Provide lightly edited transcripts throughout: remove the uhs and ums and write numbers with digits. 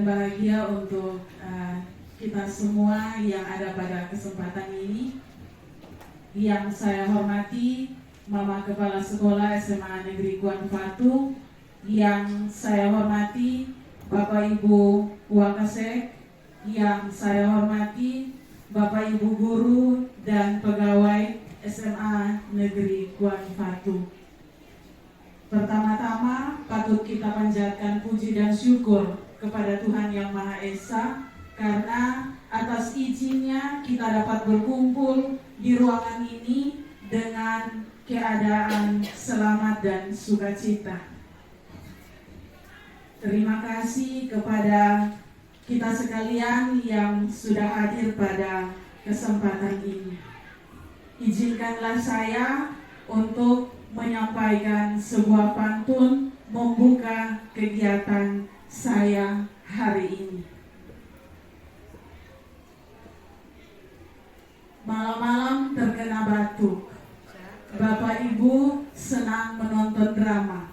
dan bahagia untuk kita semua yang ada pada kesempatan ini. Yang saya hormati Mama Kepala Sekolah SMA Negeri Kuan Fatu, yang saya hormati Bapak Ibu Wakasek, yang saya hormati Bapak Ibu guru dan pegawai SMA Negeri Kuan Fatu. Pertama-tama patut kita panjatkan puji dan syukur kepada Tuhan Yang Maha Esa, karena atas izinnya kita dapat berkumpul di ruangan ini dengan keadaan selamat dan sukacita. Terima kasih kepada kita sekalian yang sudah hadir pada kesempatan ini. Izinkanlah saya untuk menyampaikan sebuah pantun membuka kegiatan saya hari ini. Malam-malam terkena batuk, Bapak Ibu senang menonton drama.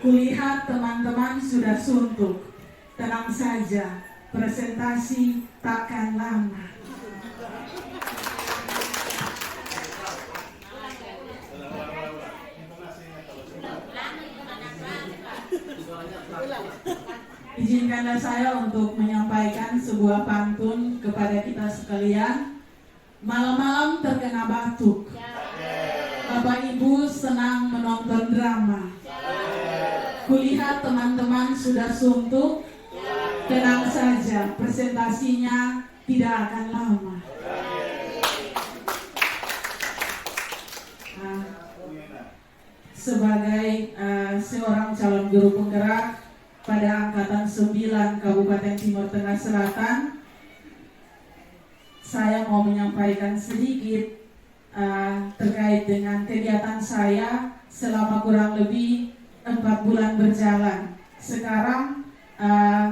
Kulihat teman-teman sudah suntuk. Tenang saja, presentasi takkan lama. Izinkanlah saya untuk menyampaikan sebuah pantun kepada kita sekalian. Malam-malam terkena batuk, Bapak Ibu senang menonton drama. Kulihat teman-teman sudah suntuk. Tenang saja, presentasinya tidak akan lama. Sebagai seorang calon guru penggerak pada angkatan 9 Kabupaten Timur Tengah Selatan, saya mau menyampaikan sedikit terkait dengan kegiatan saya selama kurang lebih 4 bulan berjalan. Sekarang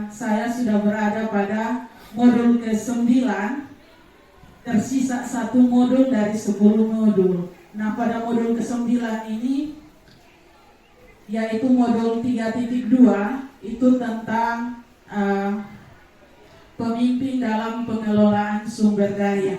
saya sudah berada pada modul ke-9, tersisa 1 modul dari 10 modul. Nah, pada modul ke-9 ini, yaitu modul 3.2, itu tentang pemimpin dalam pengelolaan sumber daya.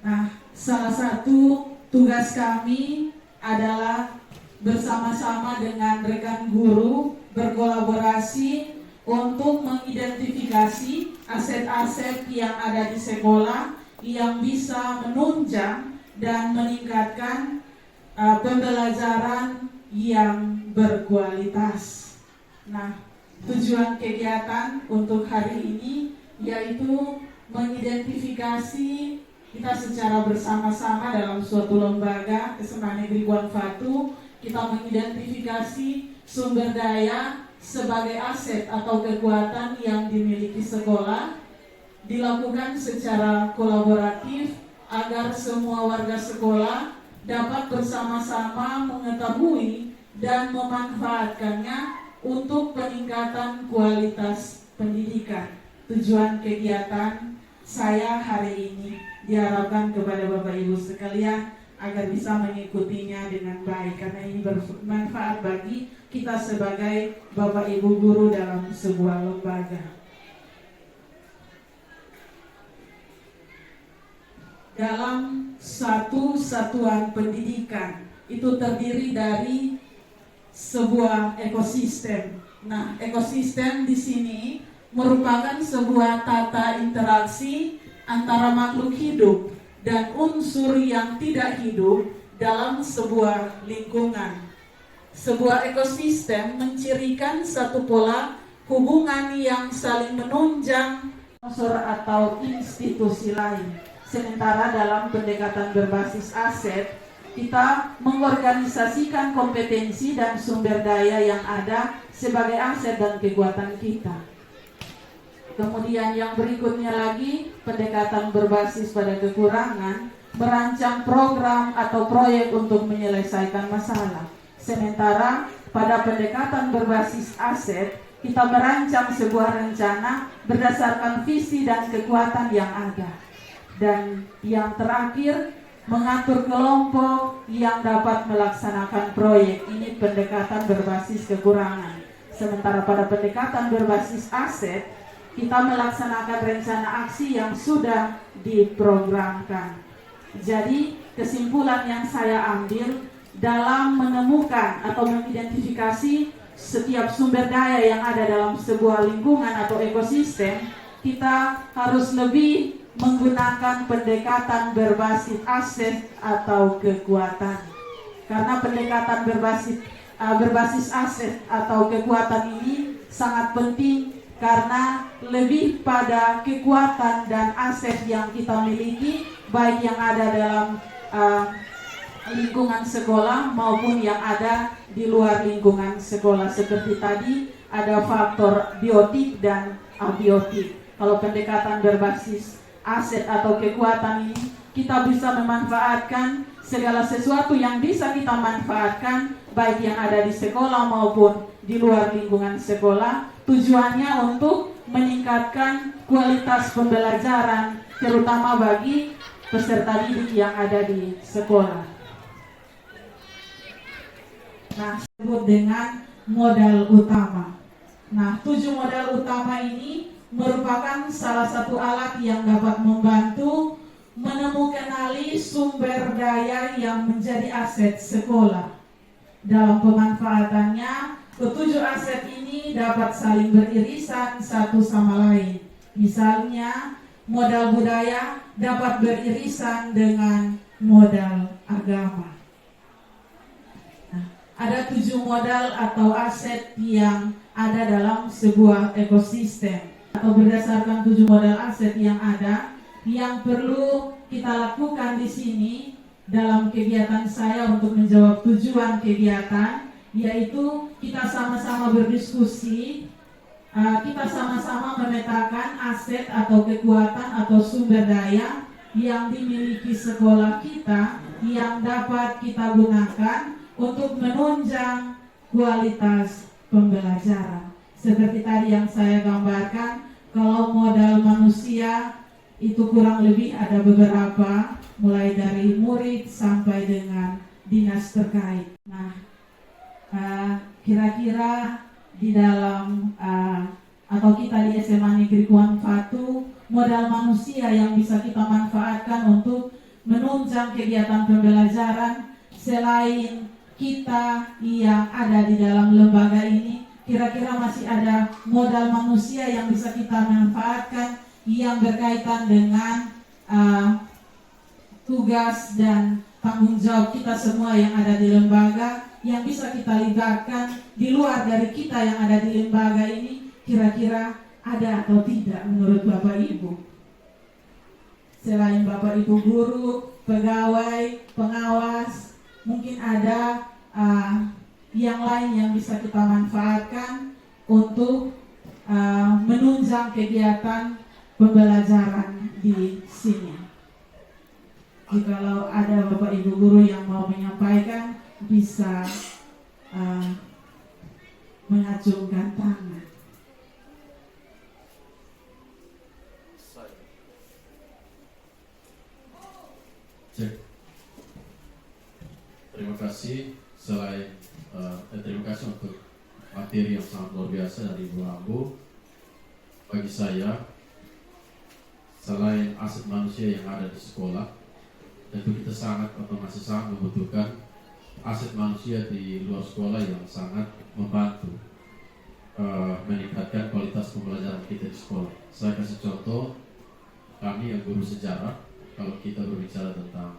Nah, salah satu tugas kami adalah bersama-sama dengan rekan guru berkolaborasi untuk mengidentifikasi aset-aset yang ada di sekolah yang bisa menunjang dan meningkatkan pembelajaran yang berkualitas. Nah, tujuan kegiatan untuk hari ini yaitu mengidentifikasi kita secara bersama-sama dalam suatu lembaga SMA Negeri Kuan Fatu. Kita mengidentifikasi sumber daya sebagai aset atau kekuatan yang dimiliki sekolah, dilakukan secara kolaboratif agar semua warga sekolah dapat bersama-sama mengetahui dan memanfaatkannya untuk peningkatan kualitas pendidikan. Tujuan kegiatan saya hari ini diharapkan kepada Bapak Ibu sekalian agar bisa mengikutinya dengan baik, karena ini bermanfaat bagi kita sebagai Bapak Ibu guru dalam sebuah lembaga. Dalam satu satuan pendidikan itu terdiri dari sebuah ekosistem. Nah, ekosistem di sini merupakan sebuah tata interaksi antara makhluk hidup dan unsur yang tidak hidup dalam sebuah lingkungan. Sebuah ekosistem mencirikan satu pola hubungan yang saling menunjang unsur atau institusi lain. Sementara dalam pendekatan berbasis aset, kita mengorganisasikan kompetensi dan sumber daya yang ada sebagai aset dan kekuatan kita. Kemudian yang berikutnya lagi, pendekatan berbasis pada kekurangan, merancang program atau proyek untuk menyelesaikan masalah. Sementara pada pendekatan berbasis aset, kita merancang sebuah rencana berdasarkan visi dan kekuatan yang ada. Dan yang terakhir, mengatur kelompok yang dapat melaksanakan proyek. Ini pendekatan berbasis kekurangan. Sementara pada pendekatan berbasis aset, kita melaksanakan rencana aksi yang sudah diprogramkan. Jadi, kesimpulan yang saya ambil dalam menemukan atau mengidentifikasi setiap sumber daya yang ada dalam sebuah lingkungan atau ekosistem, kita harus lebih menggunakan pendekatan berbasis aset atau kekuatan. Karena pendekatan berbasis aset atau kekuatan ini sangat penting karena lebih pada kekuatan dan aset yang kita miliki, baik yang ada dalam lingkungan sekolah maupun yang ada di luar lingkungan sekolah. Seperti tadi ada faktor biotik dan abiotik. Kalau pendekatan berbasis aset atau kekuatan ini, kita bisa memanfaatkan segala sesuatu yang bisa kita manfaatkan, baik yang ada di sekolah maupun di luar lingkungan sekolah. Tujuannya untuk meningkatkan kualitas pembelajaran, terutama bagi peserta didik yang ada di sekolah. Nah, disebut dengan modal utama. Nah, 7 modal utama ini merupakan salah satu alat yang dapat membantu menemukanali sumber daya yang menjadi aset sekolah. Dalam pemanfaatannya, ketujuh aset ini dapat saling beririsan satu sama lain. Misalnya, modal budaya dapat beririsan dengan modal agama. Ada 7 modal atau aset yang ada dalam sebuah ekosistem. Atau berdasarkan 7 modal aset yang ada, yang perlu kita lakukan di sini dalam kegiatan saya untuk menjawab tujuan kegiatan, yaitu kita sama-sama berdiskusi, kita sama-sama memetakan aset atau kekuatan atau sumber daya yang dimiliki sekolah kita yang dapat kita gunakan untuk menunjang kualitas pembelajaran. Seperti tadi yang saya gambarkan, kalau modal manusia itu kurang lebih ada beberapa, mulai dari murid sampai dengan dinas terkait. Nah, kira-kira di dalam atau kita di SMA Negeri Kuan Fatu, modal manusia yang bisa kita manfaatkan untuk menunjang kegiatan pembelajaran selain kita yang ada di dalam lembaga ini, kira-kira masih ada modal manusia yang bisa kita manfaatkan yang berkaitan dengan tugas dan tanggung jawab kita semua yang ada di lembaga, yang bisa kita libatkan di luar dari kita yang ada di lembaga ini. Kira-kira ada atau tidak menurut Bapak Ibu? Selain Bapak Ibu guru, pegawai, pengawas, mungkin ada yang lain yang bisa kita manfaatkan untuk menunjang kegiatan pembelajaran di sini. Jikalau ada Bapak Ibu guru yang mau menyampaikan, bisa mengacungkan tangan. Cek. Terima kasih. Terima kasih untuk materi yang sangat luar biasa dari Ibu Ambu. Bagi saya, selain aset manusia yang ada di sekolah, tentu kita masih sangat membutuhkan aset manusia di luar sekolah yang sangat membantu meningkatkan kualitas pembelajaran kita di sekolah. Saya kasih contoh, kami yang guru sejarah, kalau kita berbicara tentang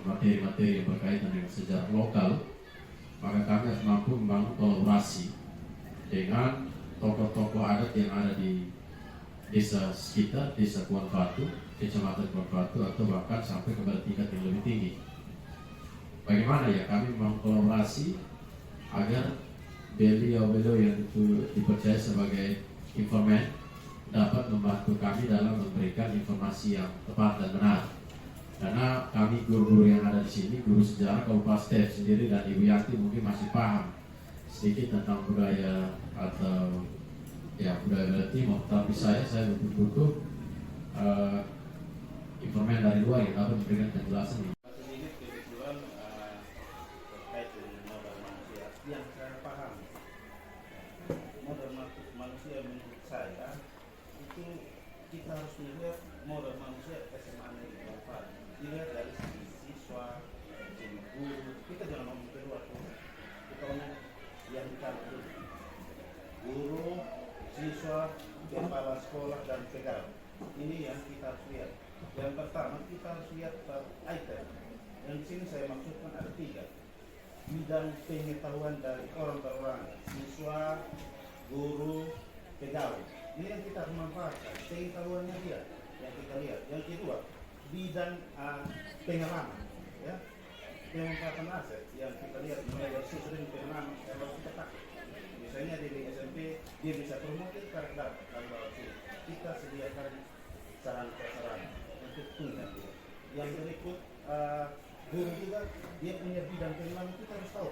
materi-materi yang berkaitan dengan sejarah lokal, maka kami harus mampu membangun kolaborasi dengan tokoh-tokoh adat yang ada di desa sekitar, desa Kuan Fatu, kecamatan Kuan Fatu, atau bahkan sampai kepada tingkat yang lebih tinggi. Bagaimana ya kami membangun kolaborasi agar beliau-beliau yang dipercaya sebagai informan dapat membantu kami dalam memberikan informasi yang tepat dan benar. Karena kami guru-guru yang ada di sini, guru sejarah, kalau Pak Stef sendiri dan Ibu Yanti mungkin masih paham sedikit tentang budaya atau budaya Timur, tapi saya butuh informan dari luar yang dapat memberikan penjelasan. Ini kebetulan terkait dengan modal manusia yang saya paham manusia menurut saya itu kita harus melihat modal manusia SMA Negeri Kuantan. Dilihat dari sisi siswa, sisi guru. Kita jangan ngomong kedua tuh. Kita ngomong yang dulu. Guru, siswa, kepala sekolah dan pegawai. Ini yang kita harus lihat. Yang pertama kita harus lihat item. Yang di sini saya maksudkan ada 3. Bidang pengetahuan dari orang per orang, siswa, guru, pegawai. Ini yang kita harus manfaatkan. Pengetahuannya dia yang kita lihat. Yang kedua, bidang pengalaman, ya, pemanfaatan aset yang kita lihat mulai dari siswa dan pengalaman yang harus kita pakai. Misalnya di SMP dia bisa promosi karakter kalau kita sediakan sarana-sarana untuk tunjang dia. Yang berikut guru juga dia punya bidang pengalaman, kita harus tahu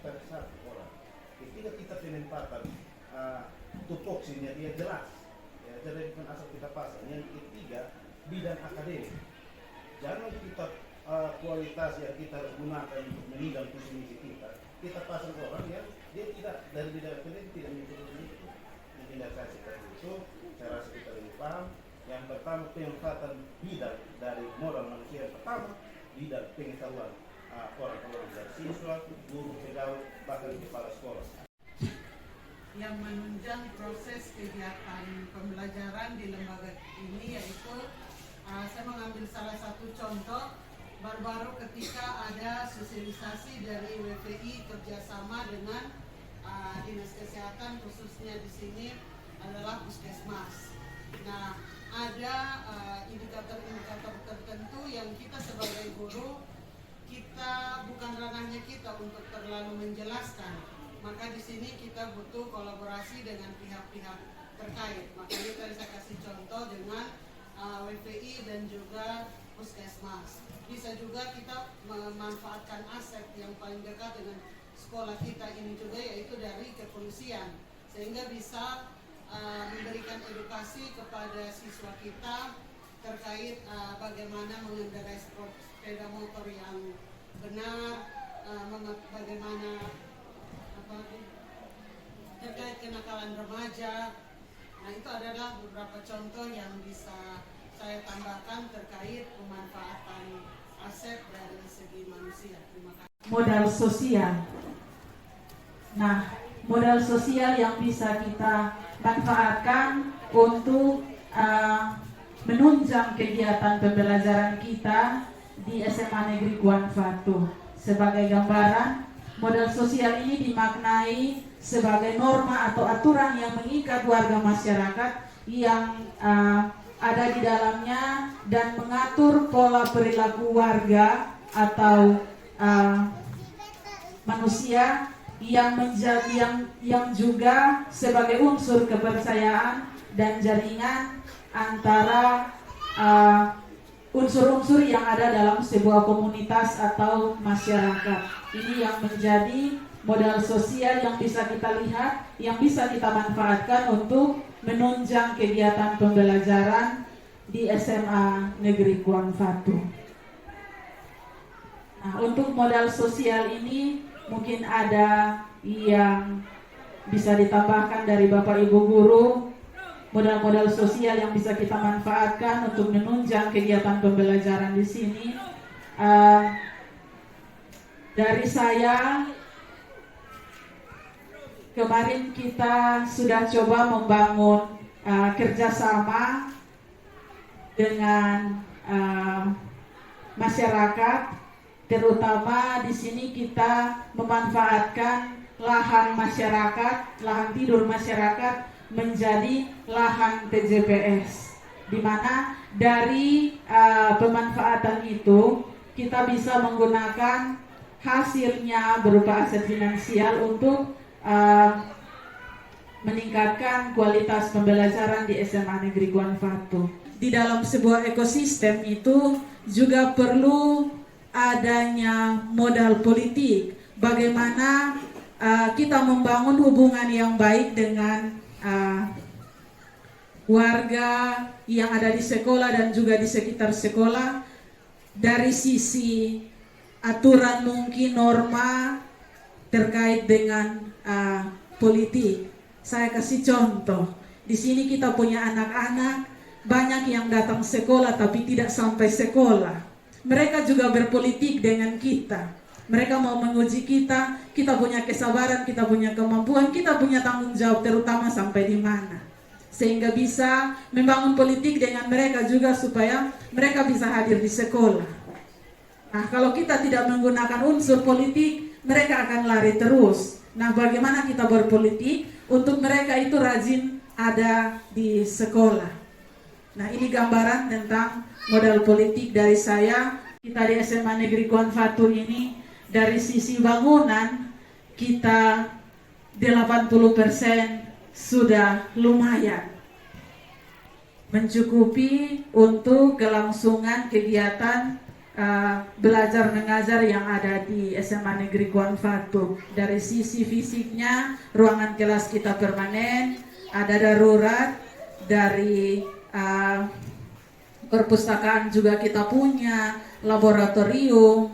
per satu orang. Ketika kita penempatan tupoksinya dia jelas, ya, jadi bukan asal kita pasang. Yang ketiga bidang akademik. Jangan kita kualitas yang kita gunakan untuk menidang visi misi kita pasang orang yang dia tidak dari bidang akademik tidak mengikuti itu. Mungkin dari saya seperti itu, saya rasa kita lebih paham. Yang pertama pemanfaatan bidang dari modal manusia. Yang pertama bidang pengetahuan orang-orang dari siswa, guru, pegawai, bahkan kepala sekolah. Yang menunjang proses kegiatan pembelajaran di lembaga ini yaitu saya mengambil salah satu contoh baru-baru ketika ada sosialisasi dari WPI kerjasama dengan Dinas Kesehatan, khususnya di sini adalah Puskesmas. Nah, ada indikator-indikator tertentu yang kita sebagai guru kita bukan ranahnya kita untuk terlalu menjelaskan. Maka di sini kita butuh kolaborasi dengan pihak-pihak terkait. Makanya tadi saya kasih contoh dengan WPI dan juga Puskesmas. Bisa juga kita memanfaatkan aset yang paling dekat dengan sekolah kita ini juga, yaitu dari kepolisian, sehingga bisa memberikan edukasi kepada siswa kita terkait bagaimana mengendarai sepeda motor yang benar, bagaimana terkait kenakalan remaja. Nah, itu adalah beberapa contoh yang bisa saya tambahkan terkait pemanfaatan aset dari segi manusia. Terima kasih. Modal sosial. Nah, modal sosial yang bisa kita manfaatkan untuk menunjang kegiatan pembelajaran kita di SMA Negeri Kuantan. Sebagai gambaran, modal sosial ini dimaknai sebagai norma atau aturan yang mengikat warga masyarakat yang ada di dalamnya dan mengatur pola perilaku warga atau manusia yang juga sebagai unsur kepercayaan dan jaringan antara unsur-unsur yang ada dalam sebuah komunitas atau masyarakat. Ini yang menjadi modal sosial yang bisa kita lihat, yang bisa kita manfaatkan untuk menunjang kegiatan pembelajaran di SMA Negeri Kuantan. Nah, untuk modal sosial ini mungkin ada yang bisa ditambahkan dari Bapak Ibu guru, modal-modal sosial yang bisa kita manfaatkan untuk menunjang kegiatan pembelajaran di sini. Dari saya, kemarin kita sudah coba membangun kerjasama dengan masyarakat, terutama di sini kita memanfaatkan lahan masyarakat, lahan tidur masyarakat menjadi lahan TJPS, di mana dari pemanfaatan itu kita bisa menggunakan hasilnya berupa aset finansial untuk meningkatkan kualitas pembelajaran di SMA Negeri Kuantan. Di dalam sebuah ekosistem itu juga perlu adanya modal politik. Bagaimana kita membangun hubungan yang baik dengan warga yang ada di sekolah dan juga di sekitar sekolah, dari sisi aturan mungkin norma terkait dengan politik. Saya kasih contoh. Di sini kita punya anak-anak, banyak yang datang sekolah tapi tidak sampai sekolah. Mereka juga berpolitik dengan kita. Mereka mau menguji kita, kita punya kesabaran, kita punya kemampuan, kita punya tanggung jawab terutama sampai di mana. Sehingga bisa membangun politik dengan mereka juga supaya mereka bisa hadir di sekolah. Nah, kalau kita tidak menggunakan unsur politik, mereka akan lari terus. Nah, bagaimana kita berpolitik untuk mereka itu rajin ada di sekolah. Nah, ini gambaran tentang modal politik dari saya. Kita di SMA Negeri Konfatu ini dari sisi bangunan kita 80% sudah lumayan mencukupi untuk kelangsungan kegiatan belajar mengajar yang ada di SMA Negeri Konfatu. Dari sisi fisiknya, ruangan kelas kita permanen, ada darurat, dari perpustakaan juga kita punya, laboratorium,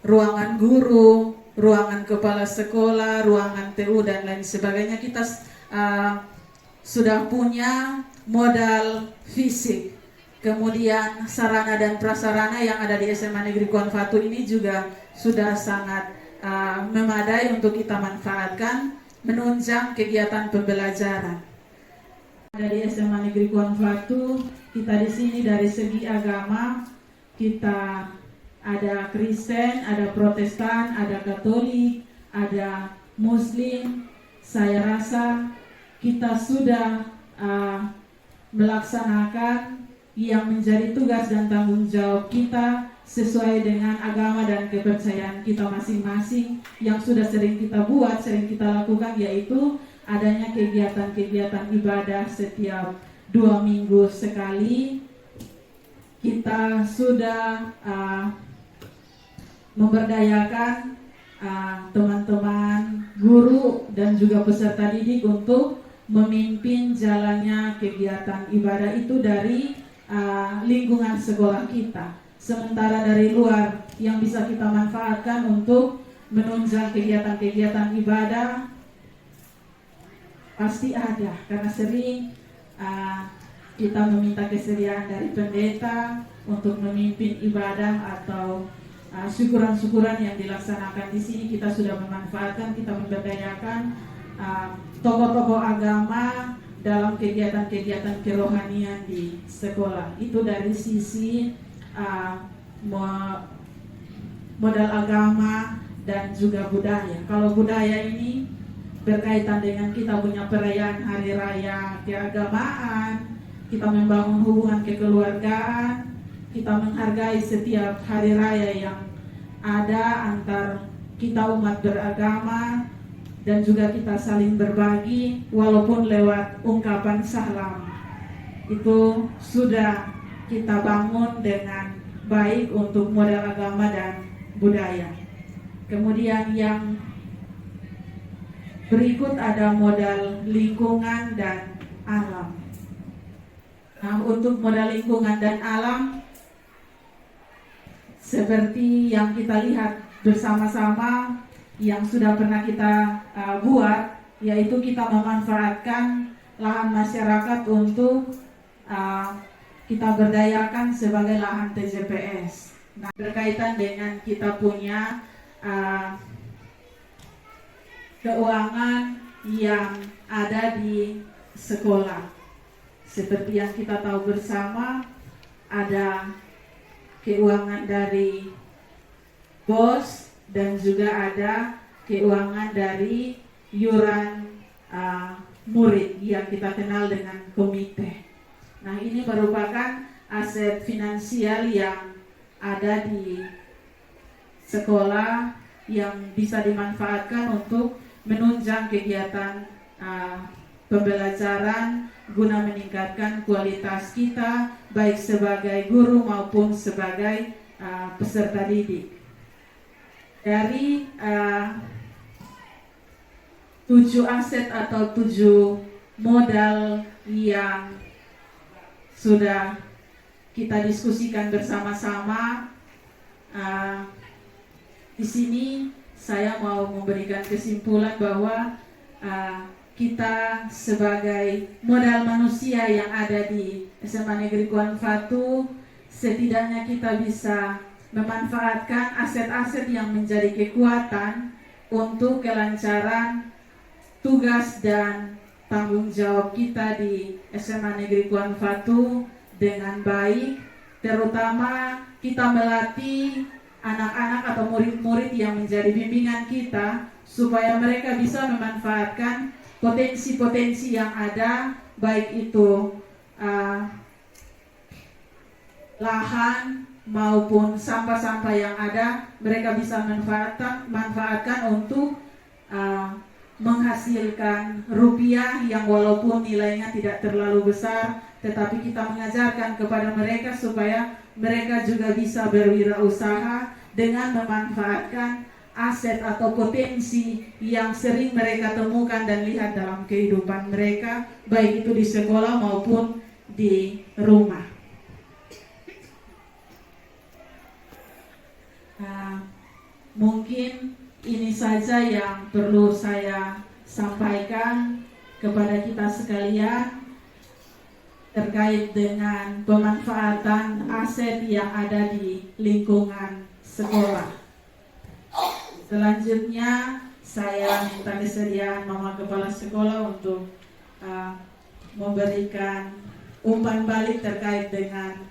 ruangan guru, ruangan kepala sekolah, ruangan TU dan lain sebagainya. Kita sudah punya modal fisik. Kemudian sarana dan prasarana yang ada di SMA Negeri Konfatu ini juga sudah sangat memadai untuk kita manfaatkan menunjang kegiatan pembelajaran. Ada di SMA Negeri Konfatu, kita di sini dari segi agama kita ada Kristen, ada Protestan, ada Katolik, ada Muslim. Saya rasa kita sudah melaksanakan yang menjadi tugas dan tanggung jawab kita sesuai dengan agama dan kepercayaan kita masing-masing yang sudah sering kita buat, sering kita lakukan, yaitu adanya kegiatan-kegiatan ibadah setiap 2 minggu sekali. Kita sudah memberdayakan teman-teman guru dan juga peserta didik untuk memimpin jalannya kegiatan ibadah itu dari lingkungan sekolah kita. Sementara dari luar yang bisa kita manfaatkan untuk menunjang kegiatan-kegiatan ibadah pasti ada, karena sering kita meminta kesediaan dari pendeta untuk memimpin ibadah atau syukuran-syukuran yang dilaksanakan di sini. Kita sudah memanfaatkan, kita memberdayakan tokoh-tokoh agama dalam kegiatan-kegiatan kerohanian di sekolah. Itu dari sisi modal agama dan juga budaya. Kalau budaya ini berkaitan dengan kita punya perayaan hari raya keagamaan, kita membangun hubungan kekeluargaan, kita menghargai setiap hari raya yang ada antar kita umat beragama, dan juga kita saling berbagi walaupun lewat ungkapan salam. Itu sudah kita bangun dengan baik untuk modal agama dan budaya. Kemudian yang berikut ada modal lingkungan dan alam. Nah, untuk modal lingkungan dan alam, seperti yang kita lihat bersama-sama yang sudah pernah kita buat, yaitu kita memanfaatkan lahan masyarakat untuk kita berdayakan sebagai lahan TJPS. Nah, berkaitan dengan kita punya keuangan yang ada di sekolah. Seperti yang kita tahu bersama, ada keuangan dari BOS dan juga ada keuangan dari iuran murid yang kita kenal dengan komite. Nah, ini merupakan aset finansial yang ada di sekolah yang bisa dimanfaatkan untuk menunjang kegiatan pembelajaran guna meningkatkan kualitas kita baik sebagai guru maupun sebagai peserta didik. Dari 7 aset atau 7 modal yang sudah kita diskusikan bersama-sama, di sini saya mau memberikan kesimpulan bahwa kita sebagai modal manusia yang ada di SMA Negeri Kuan Fatu, setidaknya kita bisa memanfaatkan aset-aset yang menjadi kekuatan untuk kelancaran tugas dan tanggung jawab kita di SMA Negeri Kuan Fatu dengan baik, terutama kita melatih anak-anak atau murid-murid yang menjadi bimbingan kita supaya mereka bisa memanfaatkan potensi-potensi yang ada, baik itu lahan maupun sampah-sampah yang ada, mereka bisa manfaatkan untuk menghasilkan rupiah yang walaupun nilainya tidak terlalu besar, tetapi kita mengajarkan kepada mereka supaya mereka juga bisa berwirausaha dengan memanfaatkan aset atau potensi yang sering mereka temukan dan lihat dalam kehidupan mereka, baik itu di sekolah maupun di rumah. Mungkin ini saja yang perlu saya sampaikan kepada kita sekalian terkait dengan pemanfaatan aset yang ada di lingkungan sekolah. Selanjutnya saya minta kesediaan Mama Kepala Sekolah untuk memberikan umpan balik terkait dengan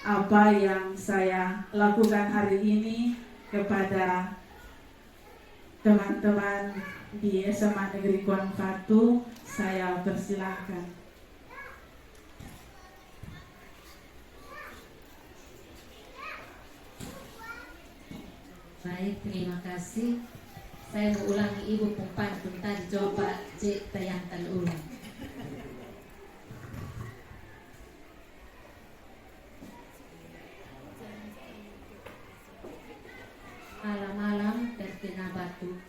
apa yang saya lakukan hari ini kepada teman-teman di SMA Negeri Kuan Fatu. Saya persilakan. Baik, terima kasih. Saya mengulangi Ibu Pempantun tadi, coba cek tayangkan ulang. Malam-malam terkena batu.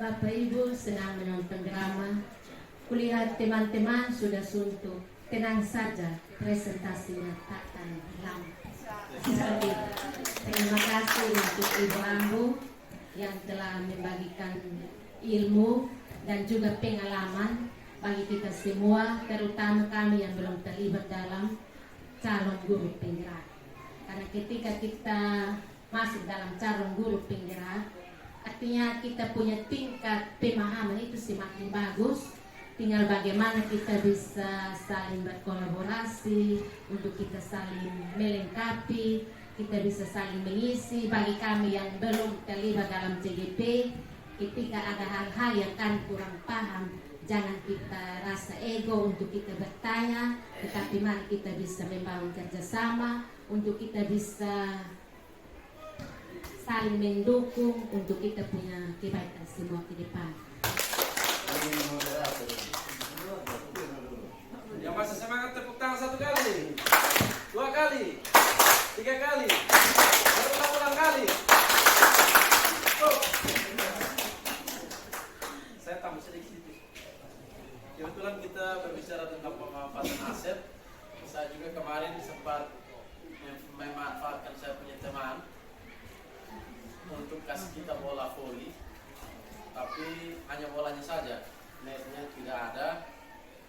Bapak Ibu senang menonton drama. Kulihat teman-teman sudah suntuk. Tenang saja, presentasinya takkan lama. Terima kasih untuk Ibu Ambu yang telah membagikan ilmu dan juga pengalaman bagi kita semua, terutama kami yang belum terlibat dalam calon guru penggerak. Karena ketika kita masuk dalam calon guru penggerak, artinya kita punya tingkat pemahaman itu semakin bagus. Tinggal bagaimana kita bisa saling berkolaborasi untuk kita saling melengkapi, kita bisa saling mengisi. Bagi kami yang belum terlibat dalam CGP, ketika ada hal-hal yang kami kurang paham, jangan kita rasa ego untuk kita bertanya, tetapi mari kita bisa membangun kerjasama untuk kita bisa saling mendukung untuk kita punya kebaikan semua ke depan. Yang masih semangat tepuk tangan 1 kali, 2 kali, 3 kali, baru ulang kali. Saya tambah sedikit. Kebetulan kita berbicara tentang pemanfaatan aset. Saya juga kemarin sempat memanfaatkan saya punya teman untuk kasih kita bola voli, tapi hanya bolanya saja, netnya tidak ada.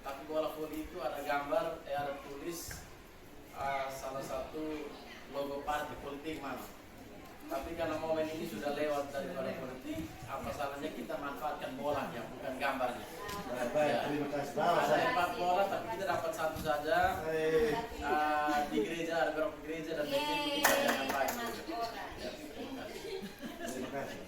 Tapi bola voli itu ada gambar, ada tulis salah satu logo partai politik mana. Tapi karena momen ini sudah lewat daripada politik, apa salahnya kita manfaatkan bolanya, bukan gambarnya. Baik, terima kasih. Ada 4 bola, tapi kita dapat 1 saja. Di gereja ada beberapa gereja dan mungkin kita jangan baik. Terima kasih.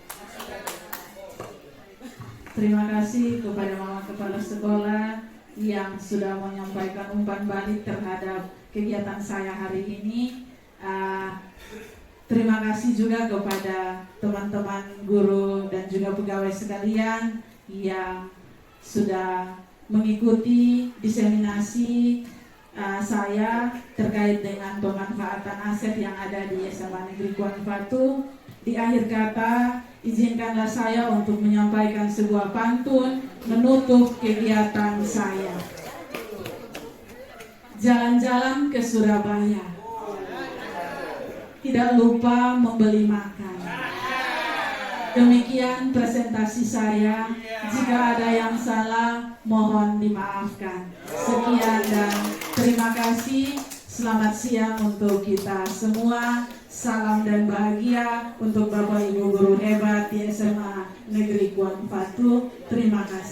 Terima kasih kepada Mama Kepala Sekolah yang sudah menyampaikan umpan balik terhadap kegiatan saya hari ini. Terima kasih juga kepada teman-teman guru dan juga pegawai sekalian yang sudah mengikuti diseminasi saya terkait dengan pemanfaatan aset yang ada di SMA Negeri Kuan Fatu. Di akhir kata, izinkanlah saya untuk menyampaikan sebuah pantun menutup kegiatan saya. Jalan-jalan ke Surabaya, tidak lupa membeli makan. Demikian presentasi saya. Jika ada yang salah, mohon dimaafkan. Sekian dan terima kasih. Selamat siang untuk kita semua. Salam dan bahagia untuk Bapak Ibu guru hebat di SMA Negeri Kuan Fatu. Terima kasih.